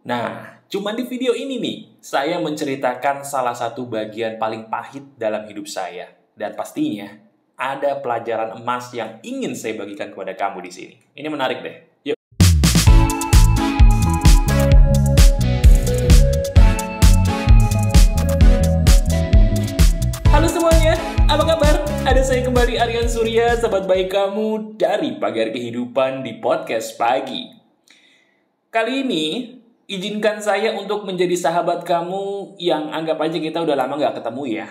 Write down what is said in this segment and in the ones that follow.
Nah, cuma di video ini nih, saya menceritakan salah satu bagian paling pahit dalam hidup saya. Dan pastinya, ada pelajaran emas yang ingin saya bagikan kepada kamu di sini. Ini menarik deh. Yuk. Halo semuanya, apa kabar? Ada saya kembali, Aryan Surya, sahabat baik kamu dari Pagar Kehidupan di Podcast Pagi. Kali ini, izinkan saya untuk menjadi sahabat kamu yang anggap aja kita udah lama gak ketemu ya.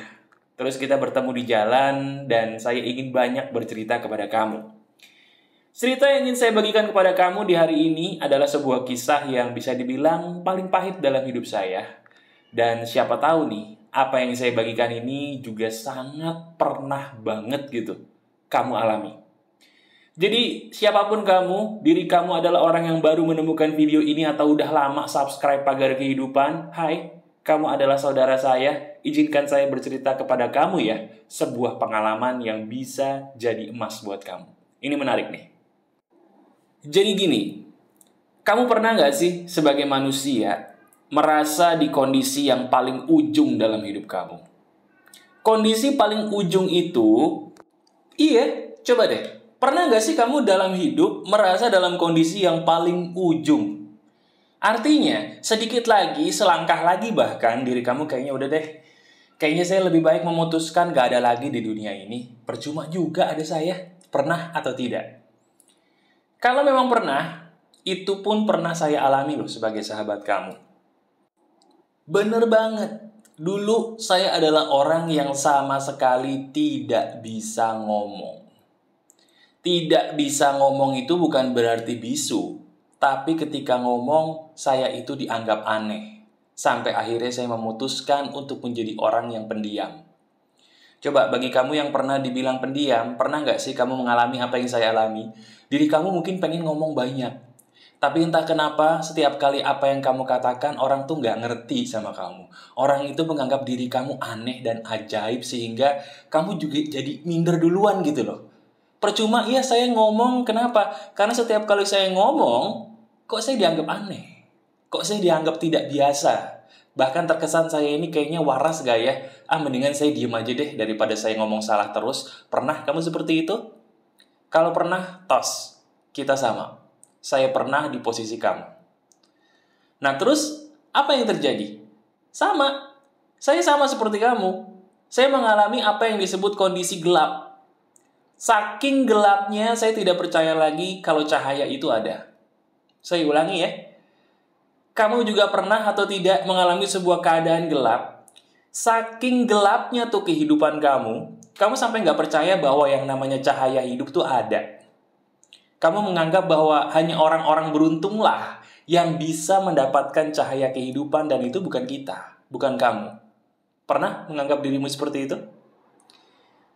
Terus kita bertemu di jalan dan saya ingin banyak bercerita kepada kamu. Cerita yang ingin saya bagikan kepada kamu di hari ini adalah sebuah kisah yang bisa dibilang paling pahit dalam hidup saya. Dan siapa tahu nih, apa yang saya bagikan ini juga sangat pernah banget gitu kamu alami. Jadi, siapapun kamu, diri kamu adalah orang yang baru menemukan video ini atau udah lama subscribe Pagar Kehidupan. Hai, kamu adalah saudara saya. Izinkan saya bercerita kepada kamu ya, sebuah pengalaman yang bisa jadi emas buat kamu. Ini menarik nih. Jadi gini, kamu pernah nggak sih sebagai manusia merasa di kondisi yang paling ujung dalam hidup kamu? Kondisi paling ujung itu, coba deh. Pernah nggak sih kamu dalam hidup merasa dalam kondisi yang paling ujung? Artinya, sedikit lagi, selangkah lagi bahkan, diri kamu kayaknya udah deh. Kayaknya saya lebih baik memutuskan gak ada lagi di dunia ini. Percuma juga ada saya. Pernah atau tidak? Kalau memang pernah, itu pun pernah saya alami loh sebagai sahabat kamu. Bener banget. Dulu saya adalah orang yang sama sekali tidak bisa ngomong. Tidak bisa ngomong itu bukan berarti bisu, tapi ketika ngomong, saya itu dianggap aneh. Sampai akhirnya saya memutuskan untuk menjadi orang yang pendiam. Coba bagi kamu yang pernah dibilang pendiam, pernah nggak sih kamu mengalami apa yang saya alami? Diri kamu mungkin pengen ngomong banyak. Tapi entah kenapa, setiap kali apa yang kamu katakan, orang tuh nggak ngerti sama kamu. Orang itu menganggap diri kamu aneh dan ajaib, sehingga kamu juga jadi minder duluan gitu loh. Percuma, iya saya ngomong, kenapa? Karena setiap kali saya ngomong, kok saya dianggap aneh? Kok saya dianggap tidak biasa? Bahkan terkesan saya ini kayaknya waras gak ya? Mendingan saya diem aja deh daripada saya ngomong salah terus. Pernah kamu seperti itu? Kalau pernah, tos. Kita sama. Saya pernah di posisi kamu. Nah terus, apa yang terjadi? Sama. Saya sama seperti kamu. Saya mengalami apa yang disebut kondisi gelap. Saking gelapnya, saya tidak percaya lagi kalau cahaya itu ada. Saya ulangi ya. Kamu juga pernah atau tidak mengalami sebuah keadaan gelap? Saking gelapnya tuh kehidupan kamu sampai nggak percaya bahwa yang namanya cahaya hidup tuh ada. Kamu menganggap bahwa hanya orang-orang beruntunglah yang bisa mendapatkan cahaya kehidupan dan itu bukan kita, bukan kamu. Pernah menganggap dirimu seperti itu?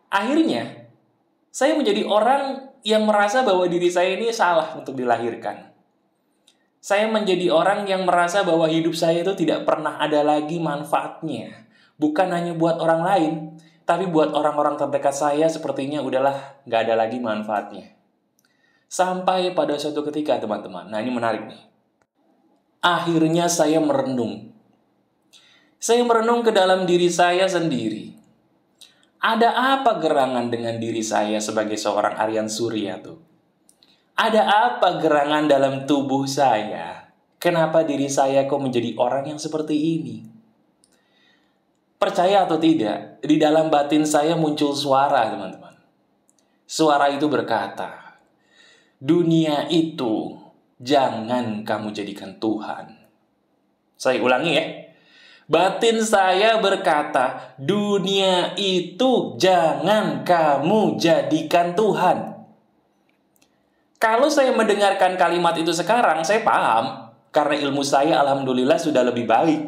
Akhirnya, saya menjadi orang yang merasa bahwa diri saya ini salah untuk dilahirkan. Saya menjadi orang yang merasa bahwa hidup saya itu tidak pernah ada lagi manfaatnya. Bukan hanya buat orang lain, tapi buat orang-orang terdekat saya sepertinya udahlah gak ada lagi manfaatnya. Sampai pada suatu ketika teman-teman, nah ini menarik nih. Akhirnya saya merenung. Saya merenung ke dalam diri saya sendiri. Ada apa gerangan dengan diri saya sebagai seorang Aryan Surya tuh? Ada apa gerangan dalam tubuh saya? Kenapa diri saya kok menjadi orang yang seperti ini? Percaya atau tidak, di dalam batin saya muncul suara, teman-teman. Suara itu berkata, dunia itu jangan kamu jadikan Tuhan. Saya ulangi ya. Batin saya berkata, dunia itu jangan kamu jadikan Tuhan. Kalau saya mendengarkan kalimat itu sekarang, saya paham. Karena ilmu saya alhamdulillah sudah lebih baik.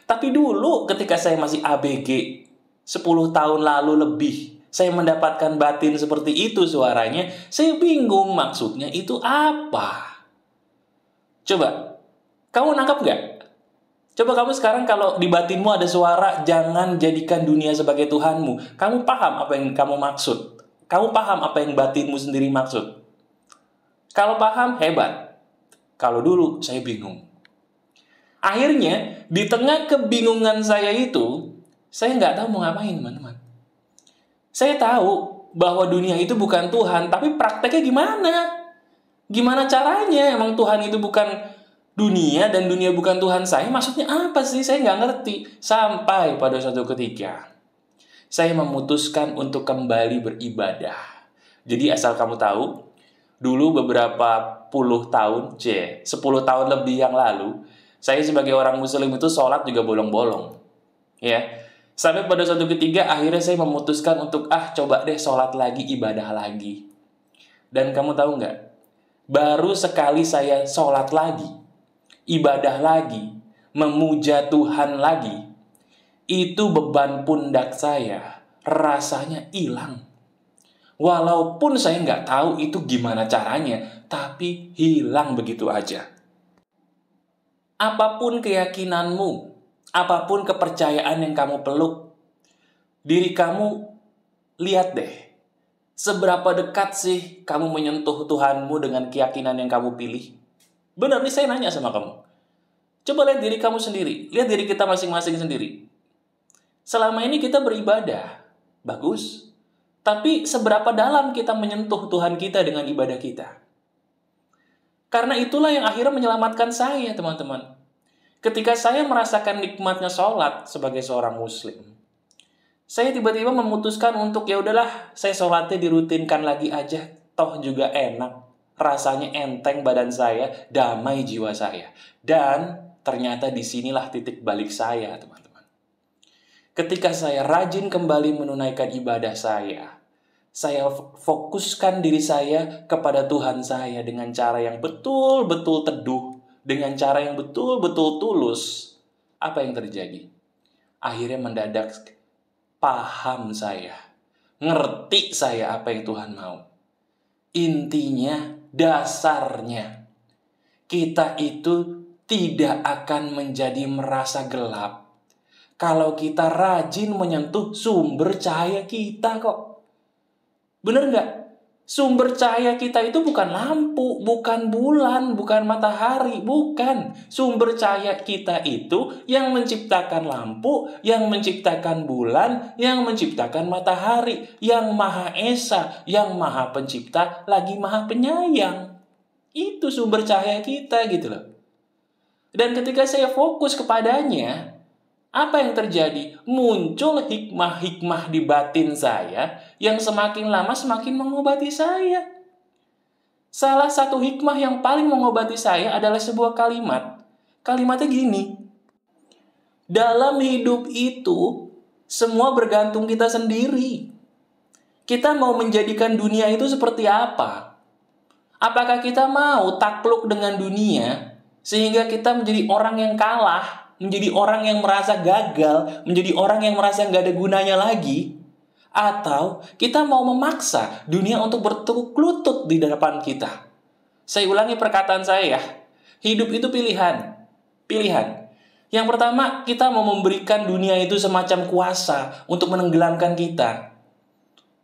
Tapi dulu ketika saya masih ABG, 10 tahun lalu lebih, saya mendapatkan batin seperti itu suaranya, saya bingung maksudnya itu apa. Coba, kamu nangkap nggak? Coba kamu sekarang kalau di batinmu ada suara, jangan jadikan dunia sebagai Tuhanmu. Kamu paham apa yang kamu maksud? Kamu paham apa yang batinmu sendiri maksud? Kalau paham, hebat. Kalau dulu, saya bingung. Akhirnya, di tengah kebingungan saya itu, saya nggak tahu mau ngapain, teman-teman. Saya tahu bahwa dunia itu bukan Tuhan, tapi prakteknya gimana? Gimana caranya? Emang Tuhan itu bukan dunia dan dunia bukan Tuhan saya? Maksudnya apa sih? Saya nggak ngerti. Sampai pada suatu ketika, saya memutuskan untuk kembali beribadah. Jadi asal kamu tahu, dulu beberapa puluh tahun, 10 tahun lebih yang lalu, saya sebagai orang muslim itu sholat juga bolong-bolong. Ya, sampai pada suatu ketika akhirnya saya memutuskan untuk coba deh sholat lagi, ibadah lagi. Dan kamu tahu nggak? Baru sekali saya sholat lagi, ibadah lagi, memuja Tuhan lagi, itu beban pundak saya rasanya hilang. Walaupun saya nggak tahu itu gimana caranya, tapi hilang begitu aja. Apapun keyakinanmu, apapun kepercayaan yang kamu peluk, diri kamu lihat deh, seberapa dekat sih kamu menyentuh Tuhanmu dengan keyakinan yang kamu pilih? Benar nih, saya nanya sama kamu. Coba lihat diri kamu sendiri, lihat diri kita masing-masing sendiri. Selama ini kita beribadah, bagus. Tapi seberapa dalam kita menyentuh Tuhan kita dengan ibadah kita? Karena itulah yang akhirnya menyelamatkan saya, teman-teman. Ketika saya merasakan nikmatnya sholat sebagai seorang muslim, saya tiba-tiba memutuskan untuk ya udahlah, saya sholatnya dirutinkan lagi aja. Toh juga enak, rasanya enteng badan saya, damai jiwa saya. Dan ternyata disinilah titik balik saya, teman-teman. Ketika saya rajin kembali menunaikan ibadah saya fokuskan diri saya kepada Tuhan saya dengan cara yang betul-betul teduh, dengan cara yang betul-betul tulus. Apa yang terjadi? Akhirnya mendadak paham saya, ngerti saya apa yang Tuhan mau. Intinya, dasarnya, kita itu tidak akan menjadi merasa gelap kalau kita rajin menyentuh sumber cahaya kita kok. Bener nggak? Sumber cahaya kita itu bukan lampu, bukan bulan, bukan matahari, bukan. Sumber cahaya kita itu yang menciptakan lampu, yang menciptakan bulan, yang menciptakan matahari, yang Maha Esa, yang Maha Pencipta, lagi Maha Penyayang. Itu sumber cahaya kita gitu loh. Dan ketika saya fokus kepadanya, apa yang terjadi? Muncul hikmah-hikmah di batin saya yang semakin lama semakin mengobati saya. Salah satu hikmah yang paling mengobati saya adalah sebuah kalimat. Kalimatnya gini. Dalam hidup itu, semua bergantung kita sendiri. Kita mau menjadikan dunia itu seperti apa? Apakah kita mau takluk dengan dunia sehingga kita menjadi orang yang kalah? Menjadi orang yang merasa gagal, menjadi orang yang merasa nggak ada gunanya lagi, atau kita mau memaksa dunia untuk bertekuk lutut di depan kita. Saya ulangi perkataan saya ya, hidup itu pilihan. Pilihan. Yang pertama, kita mau memberikan dunia itu semacam kuasa untuk menenggelamkan kita.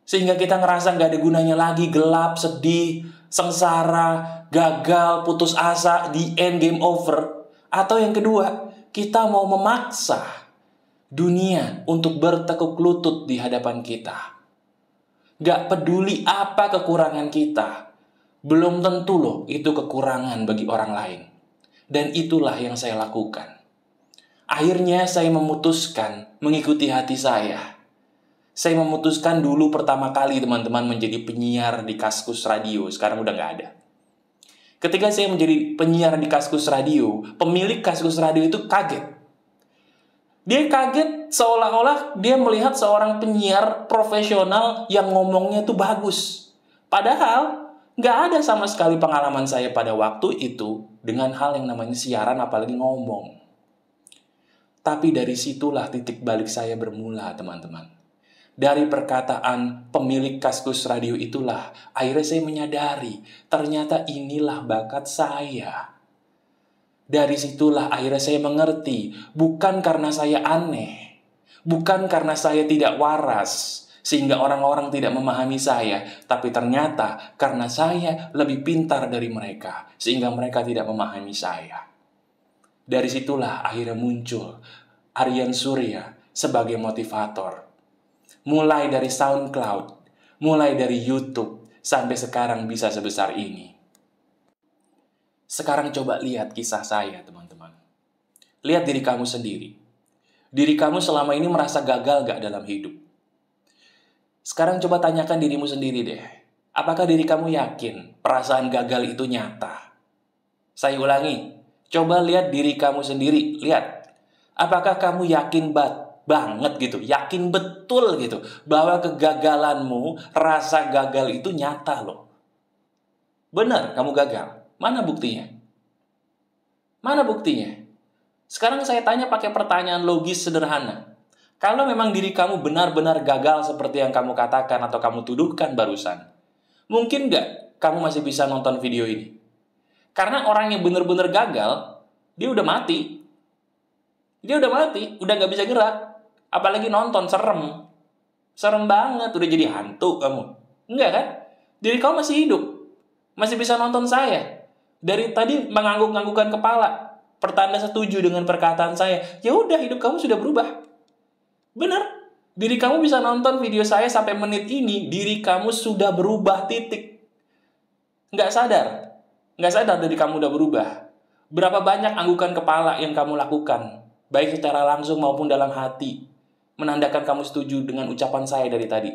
Sehingga kita ngerasa nggak ada gunanya lagi, gelap, sedih, sengsara, gagal, putus asa, the end, game over. Atau yang kedua, kita mau memaksa dunia untuk bertekuk lutut di hadapan kita. Gak peduli apa kekurangan kita. Belum tentu loh itu kekurangan bagi orang lain. Dan itulah yang saya lakukan. Akhirnya saya memutuskan mengikuti hati saya. Saya memutuskan dulu pertama kali teman-teman menjadi penyiar di Kaskus Radio. Sekarang udah gak ada. Ketika saya menjadi penyiar di Kaskus Radio, pemilik Kaskus Radio itu kaget. Dia kaget seolah-olah dia melihat seorang penyiar profesional yang ngomongnya itu bagus. Padahal nggak ada sama sekali pengalaman saya pada waktu itu dengan hal yang namanya siaran apalagi ngomong. Tapi dari situlah titik balik saya bermula, teman-teman. Dari perkataan pemilik Kaskus Radio itulah, akhirnya saya menyadari, ternyata inilah bakat saya. Dari situlah akhirnya saya mengerti, bukan karena saya aneh, bukan karena saya tidak waras, sehingga orang-orang tidak memahami saya, tapi ternyata karena saya lebih pintar dari mereka, sehingga mereka tidak memahami saya. Dari situlah akhirnya muncul Aryan Surya sebagai motivator. Mulai dari SoundCloud, mulai dari YouTube, sampai sekarang bisa sebesar ini. Sekarang coba lihat kisah saya, teman-teman. Lihat diri kamu sendiri. Diri kamu selama ini merasa gagal gak dalam hidup? Sekarang coba tanyakan dirimu sendiri deh. Apakah diri kamu yakin perasaan gagal itu nyata? Saya ulangi, coba lihat diri kamu sendiri. Lihat, apakah kamu yakin banget gitu, yakin betul gitu, bahwa kegagalanmu, rasa gagal itu nyata loh. Benar, kamu gagal. Mana buktinya? Mana buktinya? Sekarang saya tanya pakai pertanyaan logis sederhana. Kalau memang diri kamu benar-benar gagal seperti yang kamu katakan atau kamu tuduhkan barusan, mungkin nggak kamu masih bisa nonton video ini? Karena orang yang benar-benar gagal, dia udah mati. Dia udah mati, udah nggak bisa gerak. Apalagi nonton, serem. Serem banget, udah jadi hantu kamu. Enggak kan? Diri kamu masih hidup. Masih bisa nonton saya. Dari tadi mengangguk-anggukkan kepala, pertanda setuju dengan perkataan saya. Ya udah, hidup kamu sudah berubah. Benar. Diri kamu bisa nonton video saya sampai menit ini, diri kamu sudah berubah, titik. Nggak sadar. Nggak sadar diri kamu udah berubah. Berapa banyak anggukan kepala yang kamu lakukan, baik secara langsung maupun dalam hati, menandakan kamu setuju dengan ucapan saya dari tadi.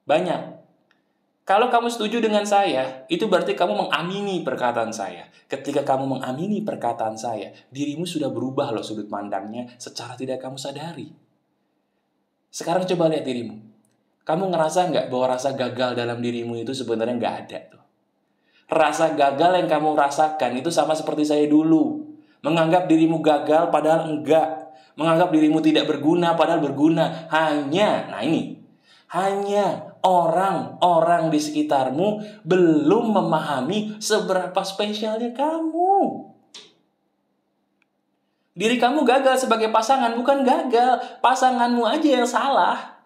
Banyak. Kalau kamu setuju dengan saya, itu berarti kamu mengamini perkataan saya. Ketika kamu mengamini perkataan saya, dirimu sudah berubah loh sudut pandangnya secara tidak kamu sadari. Sekarang coba lihat dirimu. Kamu ngerasa nggak bahwa rasa gagal dalam dirimu itu sebenarnya nggak ada tuh? Rasa gagal yang kamu rasakan itu sama seperti saya dulu. Menganggap dirimu gagal padahal enggak. Menganggap dirimu tidak berguna padahal berguna. Hanya orang-orang di sekitarmu belum memahami seberapa spesialnya kamu. Diri kamu gagal sebagai pasangan, bukan gagal. Pasanganmu aja yang salah.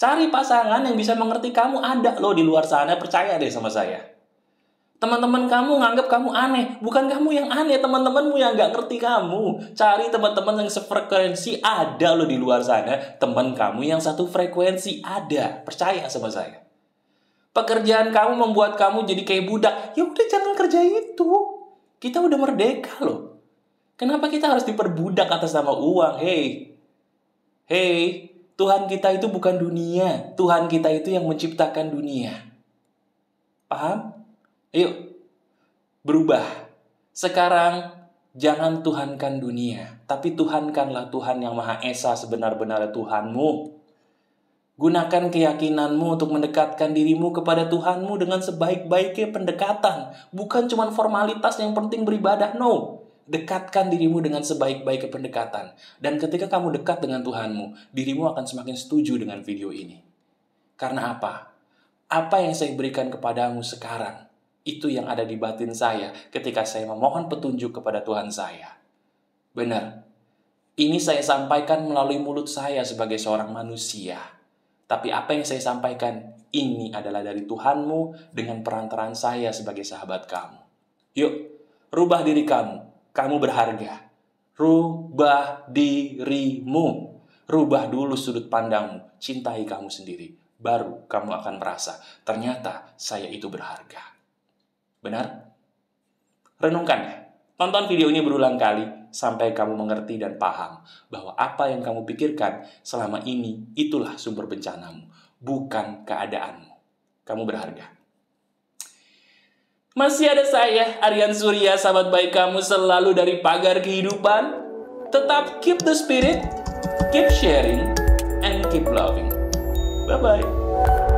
Cari pasangan yang bisa mengerti kamu, ada loh di luar sana, percaya deh sama saya. Teman-teman kamu nganggap kamu aneh. Bukan kamu yang aneh, teman-temanmu yang gak ngerti kamu. Cari teman-teman yang sefrekuensi, ada loh di luar sana. Teman kamu yang satu frekuensi, ada. Percaya sama saya. Pekerjaan kamu membuat kamu jadi kayak budak. Ya udah, jangan kerja itu. Kita udah merdeka loh. Kenapa kita harus diperbudak atas nama uang? Hey, Tuhan kita itu bukan dunia. Tuhan kita itu yang menciptakan dunia. Paham? Ayo, berubah. Sekarang, jangan tuhankan dunia, tapi tuhankanlah Tuhan yang Maha Esa sebenar-benarnya Tuhanmu. Gunakan keyakinanmu untuk mendekatkan dirimu kepada Tuhanmu dengan sebaik-baiknya pendekatan. Bukan cuma formalitas yang penting beribadah, no. Dekatkan dirimu dengan sebaik-baiknya pendekatan. Dan ketika kamu dekat dengan Tuhanmu, dirimu akan semakin setuju dengan video ini. Karena apa? Apa yang saya berikan kepadamu sekarang, itu yang ada di batin saya ketika saya memohon petunjuk kepada Tuhan saya. Benar, ini saya sampaikan melalui mulut saya sebagai seorang manusia. Tapi apa yang saya sampaikan, ini adalah dari Tuhanmu dengan perantaraan saya sebagai sahabat kamu. Yuk, rubah diri kamu. Kamu berharga. Rubah dirimu. Rubah dulu sudut pandangmu. Cintai kamu sendiri. Baru kamu akan merasa, ternyata saya itu berharga. Benar? Renungkan ya. Tonton video ini berulang kali sampai kamu mengerti dan paham bahwa apa yang kamu pikirkan selama ini itulah sumber bencanamu, bukan keadaanmu. Kamu berharga. Masih ada saya, Aryan Surya, sahabat baik kamu selalu dari Pagar Kehidupan. Tetap keep the spirit, keep sharing, and keep loving. Bye-bye.